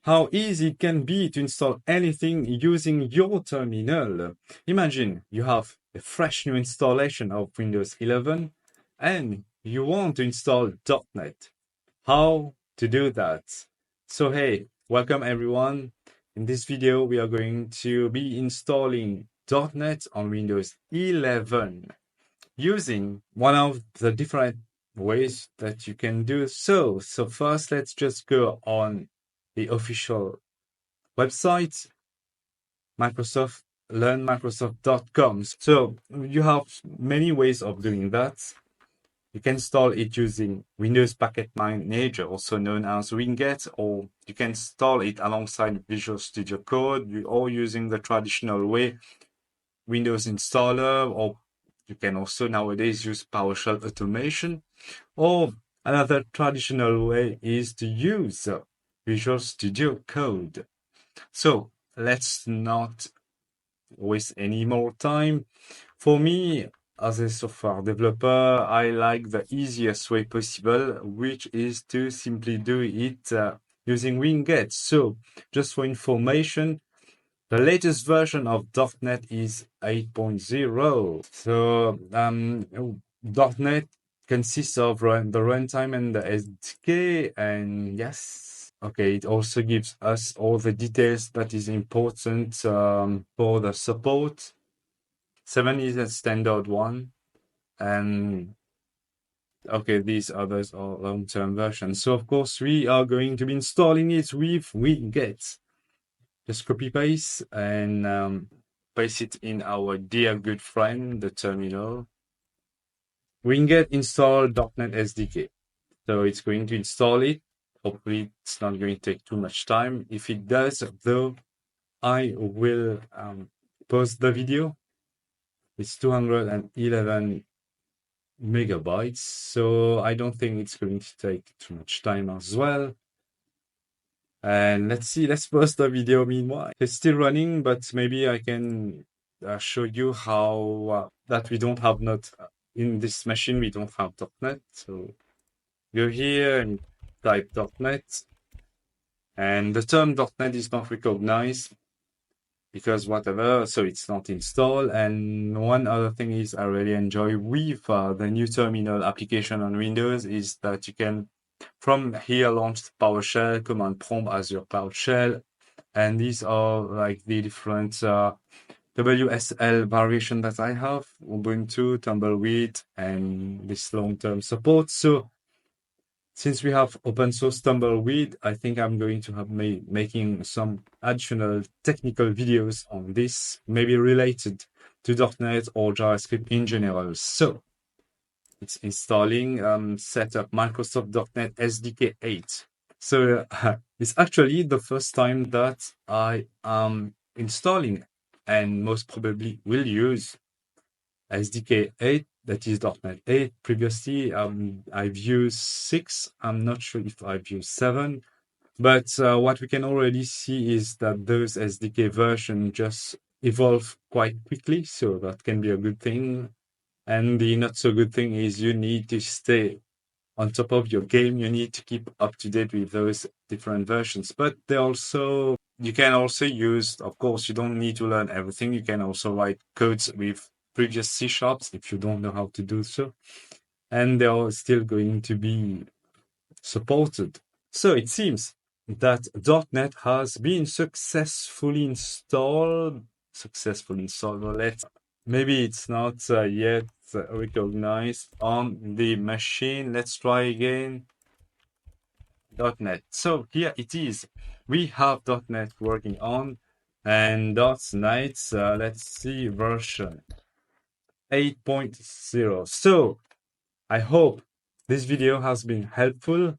how easy it can be to install anything using your terminal. Imagine you have a fresh new installation of Windows 11 and you want to install .NET. How to do that? So hey, welcome everyone. In this video, we are going to be installing .NET on Windows 11 using one of the different ways that you can do so. So first, let's just go on the official website, Microsoft, learnmicrosoft.com. So you have many ways of doing that. You can install it using Windows Package Manager, also known as Winget, or you can install it alongside Visual Studio Code, or using the traditional way, Windows installer, or you can also nowadays use PowerShell automation, or another traditional way is to use Visual Studio Code. So let's not waste any more time. For me, as a software developer, I like the easiest way possible, which is to simply do it using Winget. So just for information, the latest version of .NET is 8.0. So .NET consists of the runtime and the SDK, and yes, okay, it also gives us all the details that is important for the support. 7 is a standard one, and okay, these others are long-term versions. So of course, we are going to be installing it with Winget. Just copy paste and paste it in our dear good friend, the terminal. Winget install .NET SDK. So it's going to install it. Hopefully it's not going to take too much time. If it does, though, I will post the video. It's 211 megabytes. So I don't think it's going to take too much time as well. And let's post the video meanwhile. It's still running, but maybe I can show you how that we don't have not in this machine, we don't have .NET. So go here and type .NET, and the term .NET is not recognized because whatever, so it's not installed. And one other thing is I really enjoy with the new terminal application on Windows is that you can from here launch PowerShell, command prompt as your PowerShell, and these are like the different WSL variation that I have, Ubuntu, Tumbleweed, and this long-term support. So since we have open source Tumbleweed, I think I'm going to have making some additional technical videos on this, maybe related to .NET or JavaScript in general. So it's installing setup Microsoft.NET SDK 8. So it's actually the first time that I am installing and most probably will use SDK 8, that is .NET 8. Previously, I've used 6. I'm not sure if I've used 7. But what we can already see is that those SDK versions just evolve quite quickly. So that can be a good thing. And the not so good thing is you need to stay on top of your game. You need to keep up to date with those different versions. But they also, you can also use, of course, you don't need to learn everything. You can also write codes with previous C# if you don't know how to do so. And they are still going to be supported. So it seems that .NET has been successfully installed. Maybe it's not yet recognized on the machine. Let's try again. .NET. So here it is. We have .NET working on, and .NET, let's see, version 8.0. So I hope this video has been helpful.